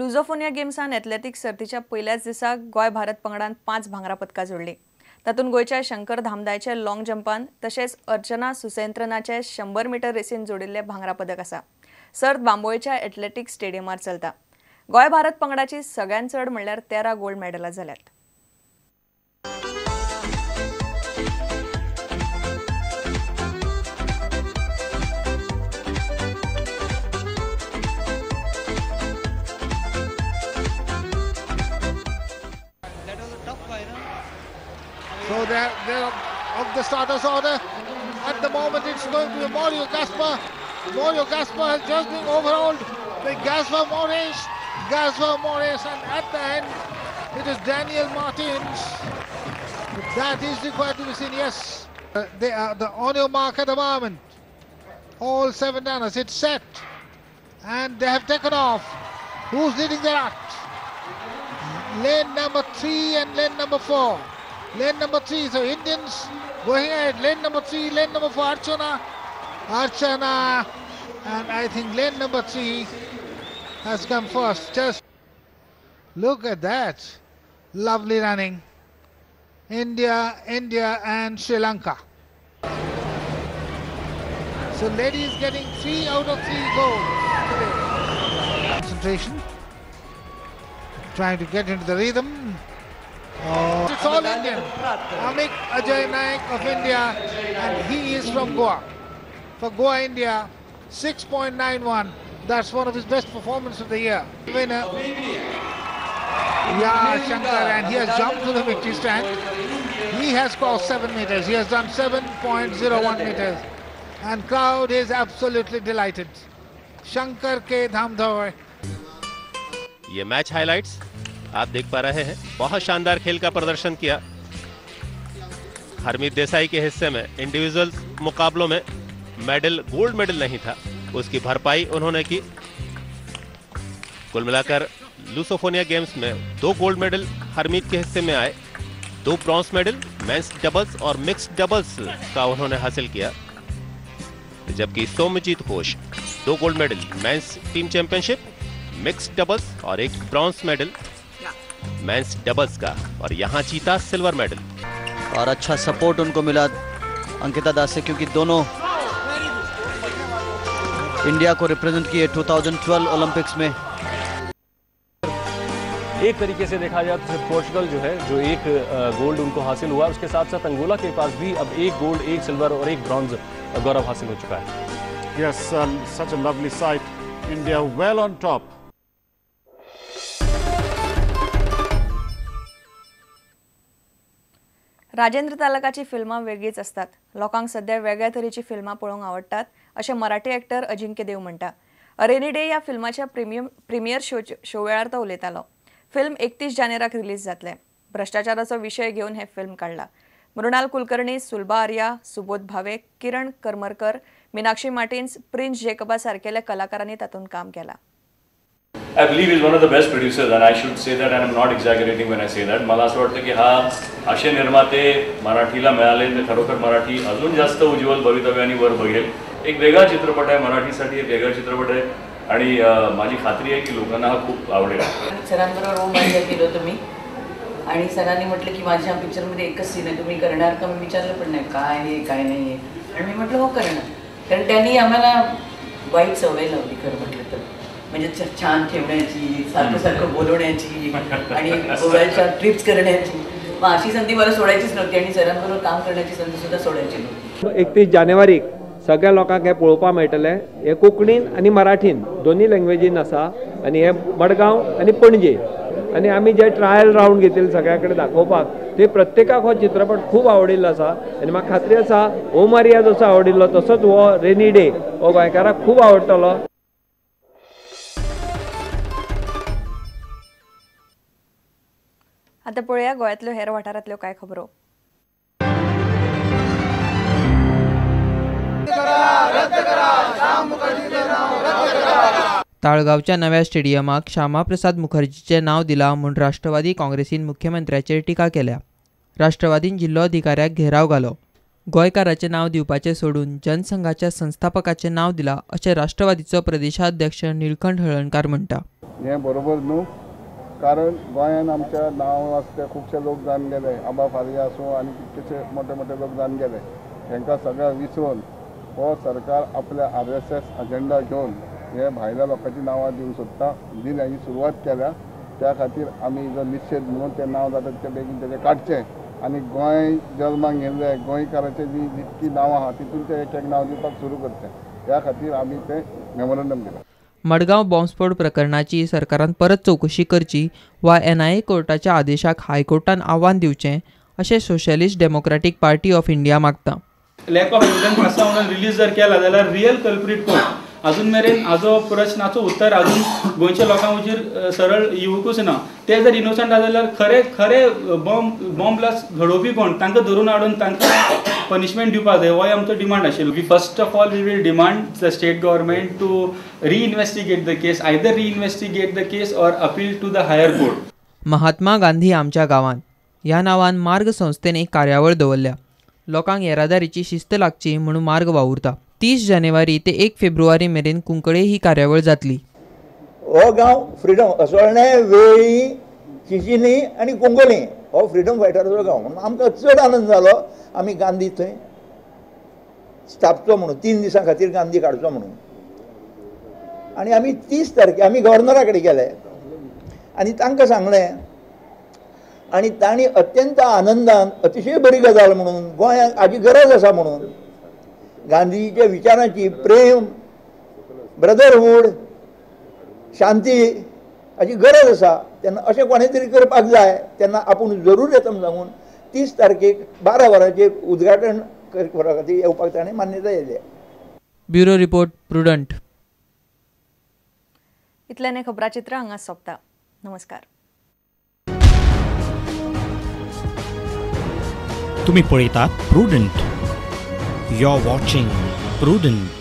लुझोफोनिया गेम्सान athletics सर्तीच्या पहिल्याच दिसा गोय भारत पंगडान 5 भांगरा पदकां जोडली। तातूंत गोयच्या शंकर धामदायचे लॉंग जंपान तशेंच अर्चना सुसेंद्रनाचे 100 मीटर रेसीन जोडिल्ले भांगरा पदक आसा। सर्त बांबोळेच्या एथलेटिक्स स्टेडियमार चलता। गोय भारत पंगडाची सगळ्यांत चड म्हणल्यार 13 गोल्ड मेडलां जाल्यात। So they're of the starters order. At the moment it's going to be Mario Gaspar. Mario Gaspar has just been overhauled by Gaspar Mores, and at the end it is Daniel Martins. That is required to be seen, yes. They are the on your mark at the moment. All 7 runners, it's set. And they have taken off. Who's leading the lot? Lane number 3 and lane number 4. Lane number 3, so Indians going ahead. Lane number 3, lane number 4, Archana, and I think lane number 3 has come first. Just look at that, lovely running. India and Sri Lanka. So ladies getting 3 out of 3 gold today. Concentration, trying to get into the rhythm. Oh, it's all Indian. Amit Ajay Naik of India, and he is from Goa. For Goa, India, 6.91. That's one of his best performances of the year. Winner, Shankar, and he has jumped to the victory stand. He has crossed 7 meters. He has done 7.01 meters, and crowd is absolutely delighted. Shankar K. Dhamdhoy. ये match highlights आप देख पा रहे हैं। बहुत शानदार खेल का प्रदर्शन किया। हरमीत देसाई के हिस्से में इंडिविजुअल मुकाबलों में गोल्ड मेडल नहीं था, उसकी भरपाई उन्होंने की। कुल मिलाकर लुसोफोनिया गेम्स में 2 गोल्ड मेडल हरमीत के हिस्से में आए, 2 ब्रॉन्ज मेडल मेंस डबल्स और मिक्स्ड डबल्स का उन्होंने हासिल किया, जबकि Saumyajit Ghosh 2 gold medal men's team championship, mixed doubles और 1 ब्रॉन्ज मेडल मेंस डबल्स का, और यहां जीता सिल्वर मेडल। और अच्छा सपोर्ट उनको मिला अंकिता दास से, क्योंकि दोनों इंडिया को रिप्रेजेंट किए 2012 ओलंपिक्स में। एक तरीके से देखा जाए तो पोर्चुगल जो है, जो 1 गोल्ड उनको हासिल हुआ, उसके साथ साथ अंगोला के पास भी अब 1 गोल्ड, 1 सिल्वर और 1 ब्रॉन्ज गौरव हासिल हो चुका है। Yes, such a lovely sight. India well on top. Rajendra तालकाची फिल्मां वेगळीच असतात। लोकांक सध्या वेगळ्या तरेची फिल्मां पळोवंक आवडटात अशें मराठी एक्टर अजिंक्य देव म्हणटा। अ रेनी डे ह्या फिल्माच्या प्रिमियर शो वेळार तो उलयतालो। फिल्म 31 जानेराक रिलीज जातलें। भ्रष्टाचाराचो विशय घेवन हे फिल्म काडला। मृणाल कुलकर्णी, सुलभा आर्या, सुबोध भावे, किरण करमरकर, मीनाक्षी मार्टिन्स, प्रिन्स जेकबा सारकेल्या कलाकारांनी तातूंत काम केलां। I believe he's one of the best producers, and I should say that, and I'm not exaggerating when I say that. मला असं वाटतं की हा असे निर्माते मराठीला मिळाले तर खरोखर मराठी अजून जास्त उज्ज्वल भवितव्याने वर बघेल। एक वेगळा चित्रपट आहे, मराठीसाठी एक वेगळा चित्रपट आहे, आणि माझी खात्री आहे की लोकांना हा खूप आवडेल। सरांबरोबर रोमांचक केलं होतं मी, आणि सरांनी म्हटलं की माझ्या पिक्चरमध्ये एकच सीन आहे, तुम्ही करणार का? मी विचारलं पण नाही काय आहे काय नाही आहे, आणि मी म्हटलं हो करणार, कारण त्यांनी आम्हाला वाईट सवय लावली खरं म्हटलं तर, म्हणजे छान ठेवण्याची, सारखं बोलवण्याची आणि गोव्याच्या ट्रिप्स करण्याची। मग अशी संधी मला सोडायचीच नव्हती, आणि सरांबरोबर काम करण्याची संधी सुद्धा सोडायची नव्हती। 31 जानेवारीक सगळ्या लोकांक हे पळोवपाक मेळटलें। हे कोंकणीन आनी मराठीन दोन्ही लँग्वेजीन आसा, आणि हे मडगांव आनी पणजे, आणि आमी जे ट्रायल रावंड घेतिल्ले सगळ्या कडेन दाखोवपाक, ते प्रत्येकाक हो चित्रपट खूब आवडिल्लो आसा, आनी म्हाका खात्री आसा ओ मारिया जसो आवडिल्लो तसोच हो रेनी डे हो गोंयकाराक खूब आवडटलो। आता पळया गोंयांतल्यो हेर वाठारांतल्यो कांय खबरो। ताळगावच्या नव्या स्टेडियमाक श्यामा प्रसाद मुखर्जीचे नाव दिला म्हूण राष्ट्रवादी काँग्रेसीन मुख्यमंत्र्याचेर टिका केल्या। राष्ट्रवादीन जिल्लो अधिकाऱ्याक घेराव घालो। गोंयकाराचे नाव दिवपाचे सोडून जनसंघाच्या संस्थापकाचे नाव दिला अशें राष्ट्रवादीचो प्रदेशाध्यक्ष निळकंठ हळर्णकार म्हणटा। हें बरोबर न्हू. कारण गोंयान आमच्या नांव आसा ते खुबशे लोक जावन गेले. आबा फाळी आसूं आनी कितलेशे मोठे मोठे लोक जावन गेले. तांकां सगळ्यांक विसरून हो सरकार आपल्या RSS अजेंडा घेवन हे भायल्या लोकांची नांवां दिवंक सोदता. दिल्या ही सुरवात केल्या. त्या खातीर आमी जो निशेध म्हणून ते नांव जाता ते बेगीन तेजे काडचें आनी गोंय जल्माक येयल्ले गोंयकारांचे जी जितकी नांवां आहा तितून ते एक नांव दिवपाक सुरू करचें. त्या खातीर आमी ते मेमोरंडम दिला. मडगांव बॉम्बस्फोट प्रकरणाची सरकारान परत चौकशी करची वा NIA कोर्टाच्या आदेशाक हायकोर्टान आव्हान दिवचें अशें socialist democratic party of India मागता. लॅक ऑफ एविडन्स आसा म्हणून रिलीज जर केला जाल्यार रियल कल्प्रीट कोण अजून मेरेन हाजो प्रश्नाचो उत्तर अजून गोंयच्या लोकां वयर सरळ येवंकूच ना. ते जर इनोसंट आसा जाल्यार खरे खरे बॉम्ब ब्लास्ट घडोवपी कोण तांकां धरून हाडून तांकां पनिशमेंट दिवपाक जाय हो आमचो डिमांड आशिल्लो. We first of all we will demand the state government to reinvestigate the case, either reinvestigate the case or appeal to the higher court. Mahatma Gandhi आमच्या गांवांत ह्या नांवान मार्ग संस्थेन एक कार्यावळ दवरल्या. लोकांक येरादारीची शिस्त लागची म्हणून मार्ग वावुरता. 30 जानेवारी ते 1 फेब्रुवारी मेरेन कुंकळे ही कार्यावळ जातली. हो गांव फ्रिडम असोळणे, वेळी, चिचिनी आनी कुंकळी हो फ्रिडम फायटराचो गांव. म्हणून आमकां चड आनंद जालो. आमी गांधी थंय स्थापचो म्हणून 3 दिसां खातीर गांधी काडचो म्हणून. आनी आमी 30 तारखेक आमी गव्हर्नरा कडेन गेले आनी तांकां सांगलें आनी तांणी अत्यंत आनंदान अतिशय बरी गजाल म्हणून गोंयांक हाची गरज आसा म्हणून गांधीच्या विचारांची प्रेम, ब्रदरहूड, शांती हाची गरज आसा. तेन्ना अशें कोणें तरी करपाक जाय. तेन्ना आपूण जरूर येता सांगून 30 तारखेक 12 वरांचेर उद्घाटन करपा खातीर येवपाक ताणें मान्यताय दिली. Bureau report Prudent. इतल्यान खबराचित्र हांगा सोंपता. नमस्कार. तुम्ही पळयतात Prudent. You are watching prudent.